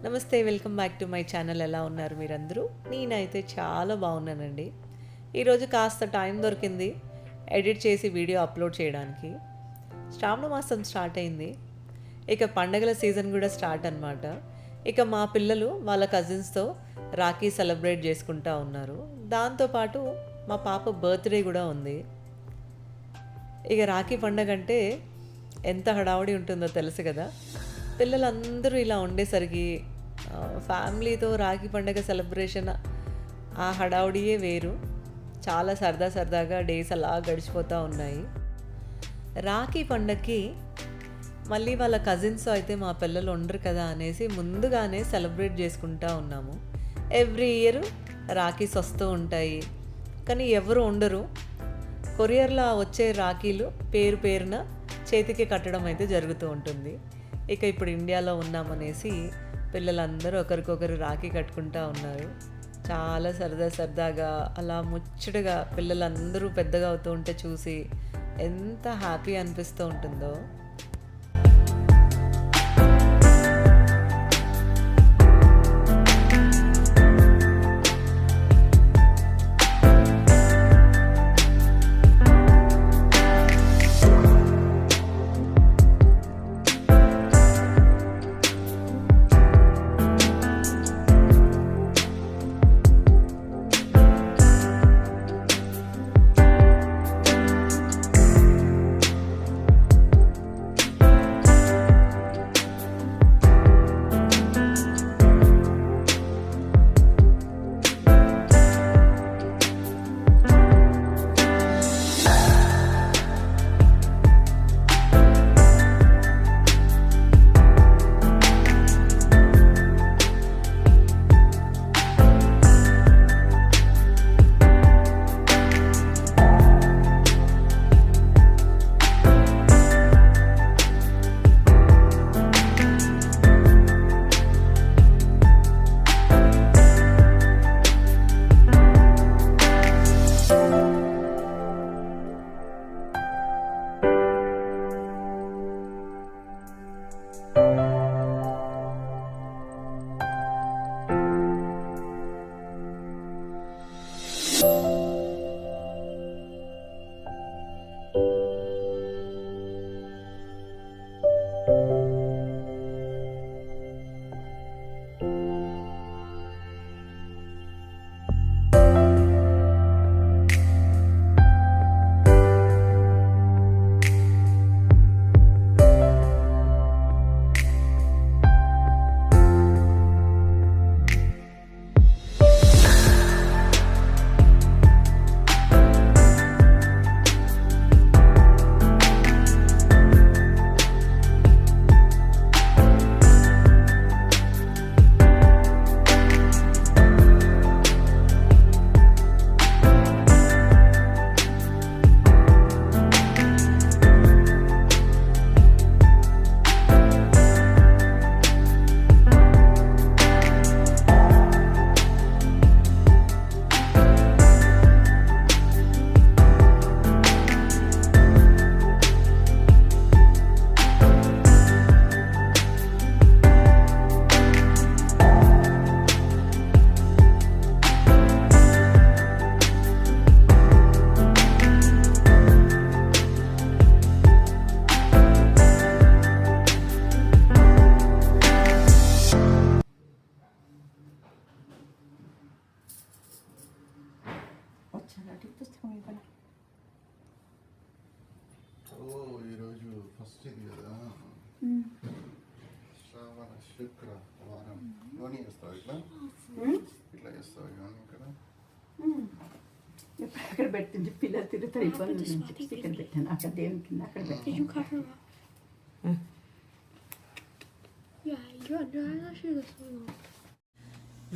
నమస్తే, welcome back to my channel. ఎలా ఉన్నారు మీరందరూ? నేనైతే చాలా బాగున్నానండి. ఈరోజు కాస్త టైం దొరికింది ఎడిట్ చేసి వీడియో అప్లోడ్ చేయడానికి. శ్రావణ మాసం స్టార్ట్ అయింది, ఇక పండగల సీజన్ కూడా స్టార్ట్ అన్నమాట. ఇక మా పిల్లలు వాళ్ళ కజిన్స్తో రాఖీ సెలబ్రేట్ చేసుకుంటూ ఉన్నారు. దాంతోపాటు మా పాప బర్త్డే కూడా ఉంది. ఇక రాఖీ పండగ అంటే ఎంత హడావుడి ఉంటుందో తెలుసు కదా. పిల్లలందరూ ఇలా ఉండేసరికి ఫ్యామిలీతో రాఖీ పండగ సెలబ్రేషన్ ఆ హడావుడియే వేరు. చాలా సరదాగా డేస్ అలా గడిచిపోతూ ఉన్నాయి. రాఖీ పండగకి మళ్ళీ వాళ్ళ కజిన్స్ అయితే మా పిల్లలు ఉండరు కదా అనేసి ముందుగానే సెలబ్రేట్ చేసుకుంటూ ఉన్నాము. ఎవ్రీ ఇయర్ రాఖీస్ వస్తూ ఉంటాయి, కానీ ఎవరు ఉండరు. కొరియర్లో వచ్చే రాఖీలు పేరున చేతికి కట్టడం అయితే జరుగుతూ ఉంటుంది. ఇక ఇప్పుడు ఇండియాలో ఉన్నామనేసి పిల్లలందరూ ఒకరికొకరు రాఖీ కట్టుకుంటూ ఉన్నారు. చాలా సరదాగా అలా ముచ్చటగా పిల్లలందరూ పెద్దగా అవుతూ ఉంటే చూసి ఎంత హ్యాపీ అనిపిస్తూ ఉంటుందో. ఈరోజు ఫస్ట్ ఇది కదా, శ్రావణ శుక్రవారం. యోని వేస్తావు ఇట్లా వేస్తావు యోని ఇక్కడ అక్కడ పెడుతుంది. పిల్లలు తిరుగుతారు, ఇబ్బంది ఇక్కడ పెట్టాను. అక్కడ దేవుని కింద అక్కడ పెట్టాను.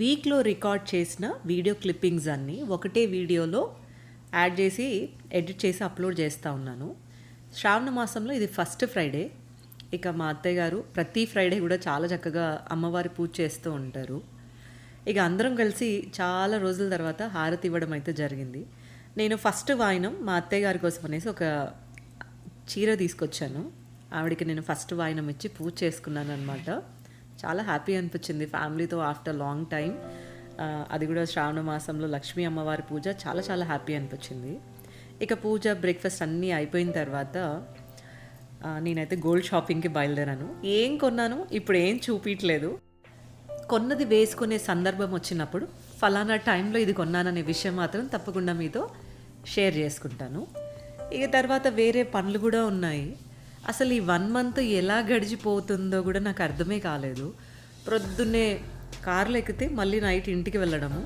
వీక్లో రికార్డ్ చేసిన వీడియో క్లిప్పింగ్స్ అన్నీ ఒకటే వీడియోలో యాడ్ చేసి ఎడిట్ చేసి అప్లోడ్ చేస్తూ ఉన్నాను. శ్రావణ మాసంలో ఇది ఫస్ట్ ఫ్రైడే. ఇక మా అత్తయ్య గారు ప్రతి ఫ్రైడే కూడా చాలా చక్కగా అమ్మవారి పూజ చేస్తూ ఉంటారు. ఇక అందరం కలిసి చాలా రోజుల తర్వాత హారతి ఇవ్వడం అయితే జరిగింది. నేను ఫస్ట్ వాయినం మా అత్తయ్య గారి కోసం అనేసి ఒక చీర తీసుకొచ్చాను. ఆవిడకి నేను ఫస్ట్ వాయినం ఇచ్చి పూజ చేసుకున్నాను అనమాట. చాలా హ్యాపీ అనిపించింది ఫ్యామిలీతో ఆఫ్టర్ లాంగ్ టైం. అది కూడా శ్రావణ మాసంలో లక్ష్మీ అమ్మవారి పూజ చాలా చాలా హ్యాపీ అనిపించింది. ఇక పూజ బ్రేక్ఫాస్ట్ అన్నీ అయిపోయిన తర్వాత నేనైతే గోల్డ్ షాపింగ్కి బయలుదేరాను. ఏం కొన్నాను ఇప్పుడు ఏం చూపించలేదు. కొన్నది వేసుకునే సందర్భం వచ్చినప్పుడు ఫలానా టైంలో ఇది కొన్నాననే విషయం మాత్రం తప్పకుండా మీతో షేర్ చేసుకుంటాను. ఇక తర్వాత వేరే పనులు కూడా ఉన్నాయి. అసలు ఈ 1 మంత్ ఎలా గడిచిపోతుందో కూడా నాకు అర్థమే కాలేదు. ప్రొద్దున్నే కార్లో ఎక్కితే మళ్ళీ నైట్ ఇంటికి వెళ్ళడము,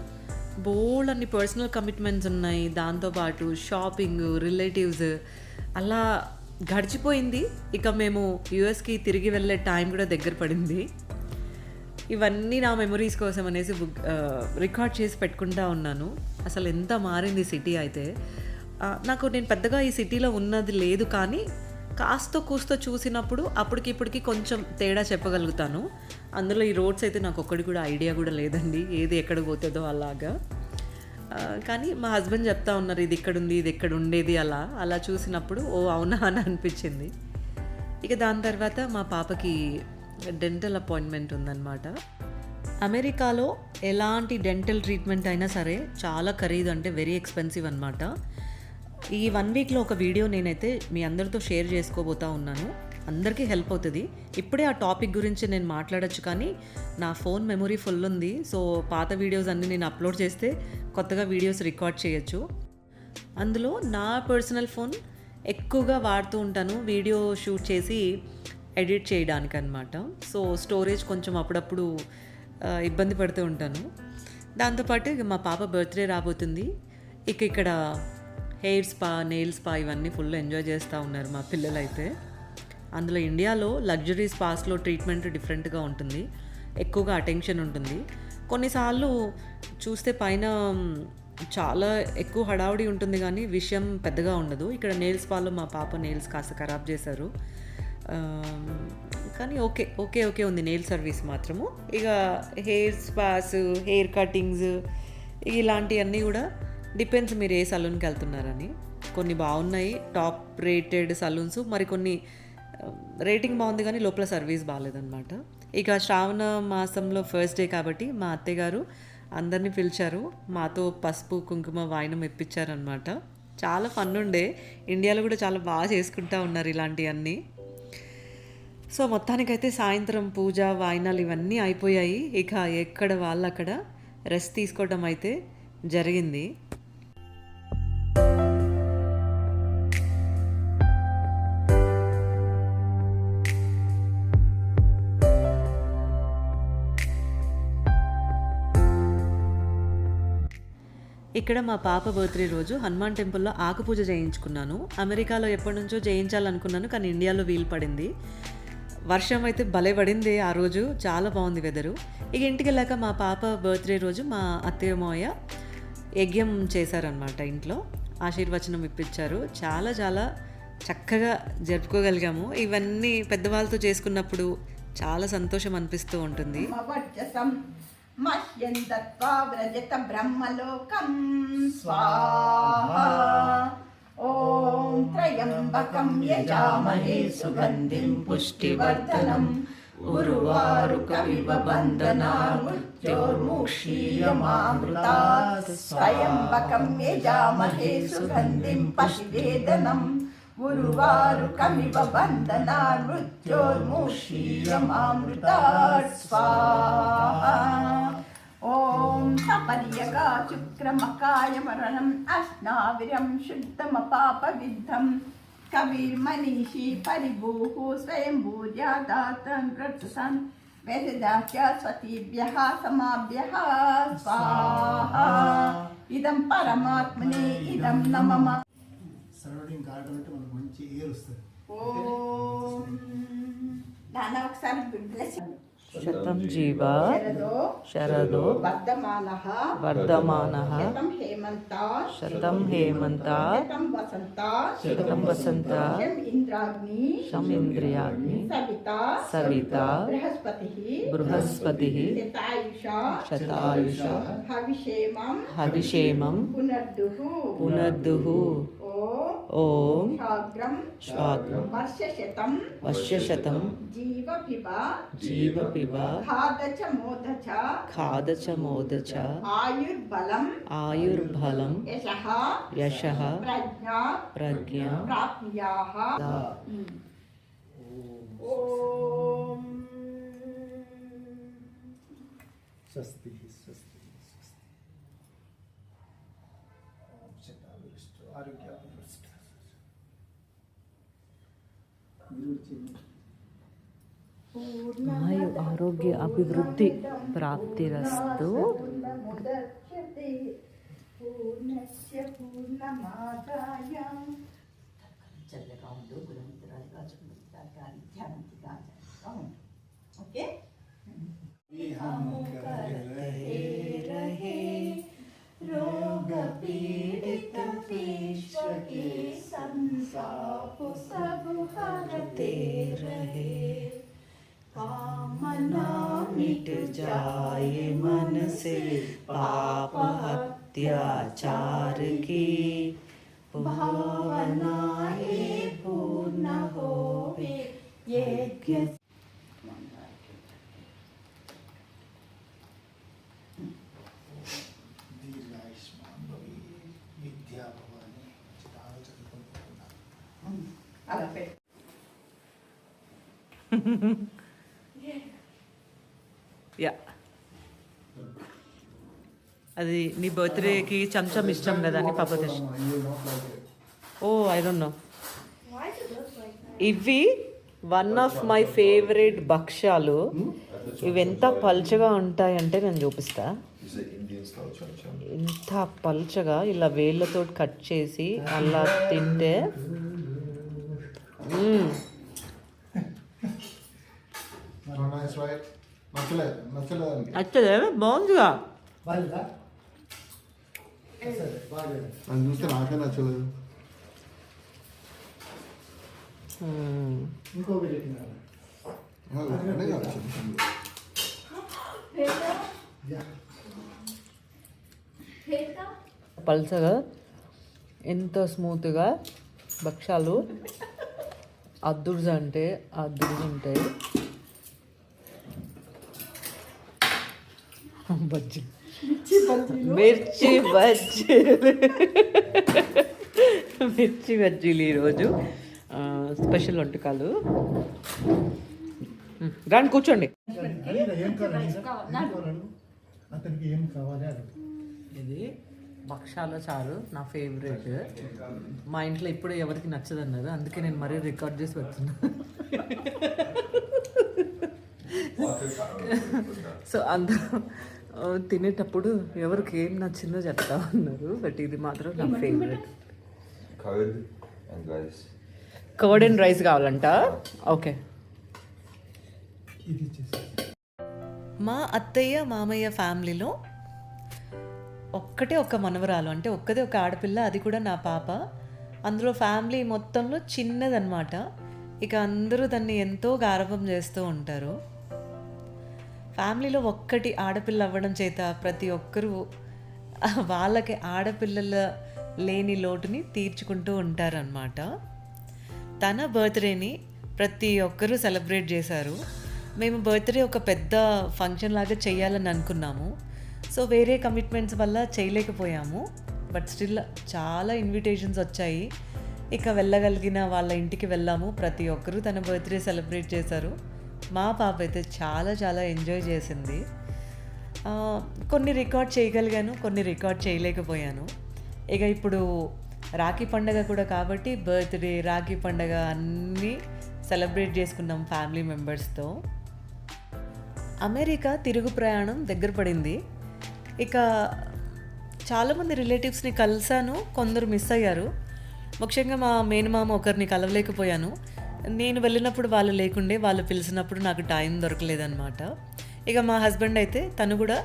బోల్డ్ అన్ని పర్సనల్ కమిట్మెంట్స్ ఉన్నాయి, దాంతోపాటు షాపింగ్, రిలేటివ్స్, అలా గడిచిపోయింది. ఇక మేము యూఎస్కి తిరిగి వెళ్ళే టైం కూడా దగ్గర పడింది. ఇవన్నీ నా మెమరీస్ కోసం అనేసి రికార్డ్ చేసి పెట్టుకుంటా ఉన్నాను. అసలు ఎంత మారింది సిటీ అయితే. నేను పెద్దగా ఈ సిటీలో ఉన్నది లేదు, కానీ కాస్తో కూస్తో చూసినప్పుడు అప్పటికిప్పటికి కొంచెం తేడా చెప్పగలుగుతాను. అందులో ఈ రోడ్స్ అయితే నాకు ఒక్కడి కూడా ఐడియా కూడా లేదండి, ఏది ఎక్కడ పోతుందో అలాగా. కానీ మా హస్బెండ్ చెప్తా ఉన్నారు ఇది ఇక్కడ ఉంది, ఇది ఎక్కడ ఉండేది, అలా చూసినప్పుడు ఓ అవునా అని అనిపించింది. ఇక దాని తర్వాత మా పాపకి డెంటల్ అపాయింట్మెంట్ ఉందన్నమాట. అమెరికాలో ఎలాంటి డెంటల్ ట్రీట్మెంట్ అయినా సరే చాలా ఖరీదు, అంటే వెరీ ఎక్స్పెన్సివ్ అనమాట. ఈ 1 వీక్లో ఒక వీడియో నేనైతే మీ అందరితో షేర్ చేసుకోబోతా ఉన్నాను. అందరికీ హెల్ప్ అవుతుంది. ఇప్పుడే ఆ టాపిక్ గురించి నేను మాట్లాడచ్చు, కానీ నా ఫోన్ మెమొరీ ఫుల్ ఉంది. సో పాత వీడియోస్ అన్నీ నేను అప్లోడ్ చేస్తే కొత్తగా వీడియోస్ రికార్డ్ చేయొచ్చు. అందులో నా పర్సనల్ ఫోన్ ఎక్కువగా వాడుతూ ఉంటాను వీడియో షూట్ చేసి ఎడిట్ చేయడానికి అనమాట. సో స్టోరేజ్ కొంచెం అప్పుడప్పుడు ఇబ్బంది పడుతూ ఉంటాను. దాంతోపాటు ఇక మా పాప బర్త్డే రాబోతుంది. ఇక్కడ హెయిర్ స్పా, నెయిల్ స్పా ఇవన్నీ ఫుల్ ఎంజాయ్ చేస్తూ ఉన్నారు మా పిల్లలు అయితే. అందులో ఇండియాలో లగ్జరీ స్పాస్లో ట్రీట్మెంట్ డిఫరెంట్గా ఉంటుంది, ఎక్కువగా అటెన్షన్ ఉంటుంది. కొన్నిసార్లు చూస్తే పైన చాలా ఎక్కువ హడావుడి ఉంటుంది కానీ విషయం పెద్దగా ఉండదు. ఇక్కడ నెయిల్ స్పాలో మా పాప నెయిల్స్ కాస్త ఖరాబ్ చేశారు, కానీ ఓకే ఉంది నెయిల్ సర్వీస్ మాత్రము. ఇక హెయిర్ స్పాస్, హెయిర్ కటింగ్స్ ఇలాంటివన్నీ కూడా డిపెండ్స్ మీరు ఏ సలూన్కి వెళ్తున్నారని. కొన్ని బాగున్నాయి టాప్ రేటెడ్ సలూన్స్, మరికొన్ని రేటింగ్ బాగుంది కానీ లోపల సర్వీస్ బాగాలేదన్నమాట. ఇక శ్రావణ మాసంలో ఫస్ట్ డే కాబట్టి మా అత్తయ్య గారు అందరినీ పిలిచారు, మాతో పసుపు కుంకుమ వాయినం ఇప్పించారనమాట. చాలా ఫన్ ఉండే. ఇండియాలో కూడా చాలా బాగా చేసుకుంటూ ఉన్నారు ఇలాంటివన్నీ. సో మొత్తానికైతే సాయంత్రం పూజ, వాయినాలు ఇవన్నీ అయిపోయాయి. ఇక ఎక్కడ వాళ్ళు అక్కడ రెస్ట్ తీసుకోవడం అయితే జరిగింది. ఇక్కడ మా పాప బర్త్డే రోజు హనుమాన్ టెంపుల్లో ఆకు పూజ చేయించుకున్నాను. అమెరికాలో ఎప్పటి నుంచో చేయించాలనుకున్నాను, కానీ ఇండియాలో వీలు పడింది. వర్షం అయితే భలే పడింది ఆ రోజు, చాలా బాగుంది వెదరు. ఇక ఇంటికి వెళ్ళాక మా పాప బర్త్డే రోజు మా అత్తయ్య మావయ్య యజ్ఞం చేశారనమాట. ఇంట్లో ఆశీర్వచనం ఇప్పించారు. చాలా చాలా చక్కగా జరుపుకోగలిగాము. ఇవన్నీ పెద్దవాళ్ళతో చేసుకున్నప్పుడు చాలా సంతోషం అనిపిస్తూ ఉంటుంది. మహ్యం దత్వా వ్రజత బ్రహ్మలోకం స్వాహా. ఓం త్రయంబకం యజామహే సుగంధిం పుష్టివర్ధనం ఉర్వారుకమివ బంధనాన్ మృత్యోర్ముక్షీయమామృతాత్. త్రయంబకం యజామహే సుగంధిం పశువేదనం ఉర్వారుకమివ బంధనాన్ మృత్యోర్ముక్షీయమామృతాత్ స్వాహా. ఓం సపర్యగా శుక్రమకాయ మరణం అస్నావిరం శుద్ధమపాపవిద్ధం కవిర్మనీషి పరిభూః స్వయంభూర్యాదాతం ప్రతుసన్ వేదదాస్య స్వతీభ్యః సమాభ్యః స్వాహా. ఇదం పరమాత్మనే ఇదం నమః. సరౌండింగ్ గార్డెన్ అంటే మనకు మంచి ఎయిర్ వస్తుంది. ఓం నాన్న ఒకసారి బ్లెస్. శతం జీవ శరదో వర్ధమానః శతం హేమంత శతం వసంత శం ఇంద్రియాగ్ని సవిత బృహస్పతి శతాయుష హవిషేమం పునర్దుః. ఓం శాగ్రం శ్వాగ్రం వర్షశతం వర్షశతం జీవపిబ జీవపిబ ఖాదచ మోదచ ఖాదచ మోదచ ఆయుర్బలం ఆయుర్బలం యశః యశః ప్రజ్ఞా ప్రజ్ఞ ప్రాప్యాః ఓం స్వస్తి స్వస్తి స్వస్తి ఓం శతాభిరుష్టు ఆరోగ్యాభిరుష్టు ఆయు ఆరోగ్య అభివృద్ధి ప్రాప్తిరస్తు. పూర్ణముదచ్యతే పూర్ణస్య పూర్ణమాదాయ చల్లగా ఉండు గుణమిత్రాలుగా ధ్యానంతిగా చల్లగా ఉండు. ఓకే रोग पीड़ित विश्व के संसाप सब हरते रहे कामना मिट जाए मन से पाप अत्याचार की भावनाएं पूर्ण होवे यज्ञ దీర్ఘాయుష్మాన్ భవి విద్యా భవాని చితాలు చదువుకుంటున్నా అలా పెట్టు యా అది నీ బర్త్డేకి చంచం ఇష్టం కదా అని పాప తెచ్చు. ఓ ఐ డోంట్ నో. ఇవి వన్ ఆఫ్ మై ఫేవరెట్ భక్ష్యాలు. ఇవి ఎంత పల్చగా ఉంటాయంటే నేను చూపిస్తా. Is it Indian style cham cham? ఇంత పల్చగా ఇలా వేళ్ళతో కట్ చేసి అలా తింటే Oh, nice, right? నచ్చలేదానికి అచ్చదే బాగుందిగా. బాగా సరే బాగా అది చూస్తే నాకే నచ్చలేదు. ఇంకో వెరైటీ కావాలి అదే కాదు చెంచాలు. యా పల్చగా ఎంత స్మూత్గా భక్ష్యాలు అద్దుర్స్ అంటే అద్దుర్స్ ఉంటాయి. బజ్జీ మిర్చి బజ్జీలు మిర్చి బజ్జీలు ఈరోజు స్పెషల్ వంటకాలు. రాండి కూర్చోండి. అడిగిన ఏం కావాలి అతనికి ఏం కావాలి అడుగు ఇది భక్షాల చారు నా ఫేవరెట్. మా ఇంట్లో ఇప్పుడు ఎవరికి నచ్చదన్నారు, అందుకే నేను మరీ రికార్డ్ చేసి పెడుతున్నా. సో అందరూ తినేటప్పుడు ఎవరికి ఏం నచ్చిందో చెప్తా ఉన్నారు, బట్ ఇది మాత్రం నా favourite. Curd and rice. Curd and rice కావాలంట. ఓకే. ఇది ఇచ్చేసి మా అత్తయ్య మామయ్య ఫ్యామిలీలో ఒక్కటే ఒక మనవరాలు, అంటే ఒక్కదే ఒక ఆడపిల్ల, అది కూడా నా పాప. అందులో ఫ్యామిలీ మొత్తంలో చిన్నదన్నమాట. ఇక అందరూ దాన్ని ఎంతో గారాబం చేస్తూ ఉంటారు. ఫ్యామిలీలో ఒక్కటి ఆడపిల్ల అవ్వడం చేత ప్రతి ఒక్కరూ వాళ్ళకి ఆడపిల్లల లేని లోటుని తీర్చుకుంటూ ఉంటారన్నమాట. తన బర్త్డేని ప్రతి ఒక్కరూ సెలబ్రేట్ చేశారు. మేము బర్త్డే ఒక పెద్ద ఫంక్షన్ లాగా చేయాలని అనుకున్నాము. సో వేరే కమిట్మెంట్స్ వల్ల చేయలేకపోయాము. బట్ స్టిల్ చాలా ఇన్విటేషన్స్ వచ్చాయి. ఇక వెళ్ళగలిగిన వాళ్ళ ఇంటికి వెళ్ళాము. ప్రతి ఒక్కరూ తన బర్త్డే సెలబ్రేట్ చేశారు. మా పాప అయితే చాలా చాలా ఎంజాయ్ చేసింది. కొన్ని రికార్డ్ చేయగలిగాను, కొన్ని రికార్డ్ చేయలేకపోయాను. ఇక ఇప్పుడు రాఖీ పండగ కూడా కాబట్టి బర్త్డే, రాఖీ పండగ అన్నీ సెలబ్రేట్ చేసుకున్నాం ఫ్యామిలీ మెంబర్స్తో. అమెరికా తిరుగు ప్రయాణం దగ్గర పడింది. ఇక చాలామంది రిలేటివ్స్ని కలిసాను, కొందరు మిస్ అయ్యారు. ముఖ్యంగా మా మేనమామ ఒకరిని కలవలేకపోయాను. నేను వెళ్ళినప్పుడు వాళ్ళు లేకుండే, వాళ్ళు పిలిచినప్పుడు నాకు టైం దొరకలేదన్నమాట. ఇక మా హస్బెండ్ అయితే తను కూడా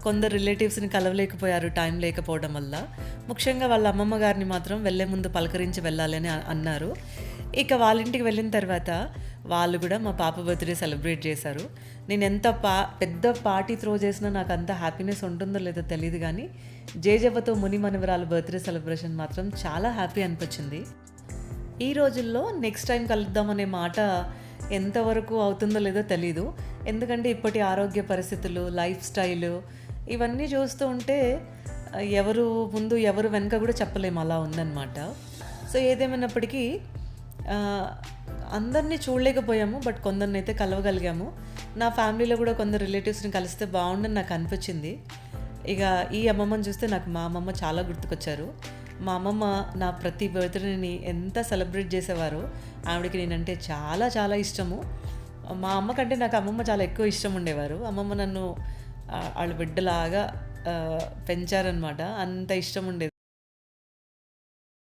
కొందరు రిలేటివ్స్ని కలవలేకపోయారు టైం లేకపోవడం వల్ల. ముఖ్యంగా వాళ్ళ అమ్మమ్మ గారిని మాత్రం వెళ్ళే ముందు పలకరించి వెళ్ళాలని అన్నారు. ఇక వాళ్ళ ఇంటికి వెళ్ళిన తర్వాత వాళ్ళు కూడా మా పాప బర్త్డే సెలబ్రేట్ చేశారు. నేను ఎంత పెద్ద పార్టీ త్రో చేసినా నాకు అంత హ్యాపీనెస్ ఉంటుందో లేదో తెలియదు, కానీ జేజవ్వతో ముని మనవరాలు బర్త్డే సెలబ్రేషన్ మాత్రం చాలా హ్యాపీ అనిపించింది. ఈ రోజుల్లో నెక్స్ట్ టైం కలుద్దామనే మాట ఎంతవరకు అవుతుందో లేదో తెలీదు, ఎందుకంటే ఇప్పటి ఆరోగ్య పరిస్థితులు, లైఫ్ స్టైలు ఇవన్నీ చూస్తూ ఉంటే ఎవరు ముందు ఎవరు వెనక కూడా చెప్పలేము, అలా ఉందన్నమాట. సో ఏదేమైనప్పటికీ అందరినీ చూడలేకపోయాము, బట్ కొందరిని అయితే కలవగలిగాము. నా ఫ్యామిలీలో కూడా కొందరు రిలేటివ్స్ని కలిస్తే బాగుండని నాకు అనిపించింది. ఇక ఈ అమ్మమ్మని చూస్తే నాకు మా అమ్మమ్మ చాలా గుర్తుకొచ్చారు. మా అమ్మమ్మ నా ప్రతి బర్త్డేని ఎంత సెలబ్రేట్ చేసేవారో. ఆవిడకి నేనంటే చాలా చాలా ఇష్టము. మా అమ్మ కంటే నాకు అమ్మమ్మ చాలా ఎక్కువ ఇష్టం ఉండేవారు. అమ్మమ్మ నన్ను వాళ్ళ బిడ్డలాగా పెంచారనమాట, అంత ఇష్టం ఉండేది.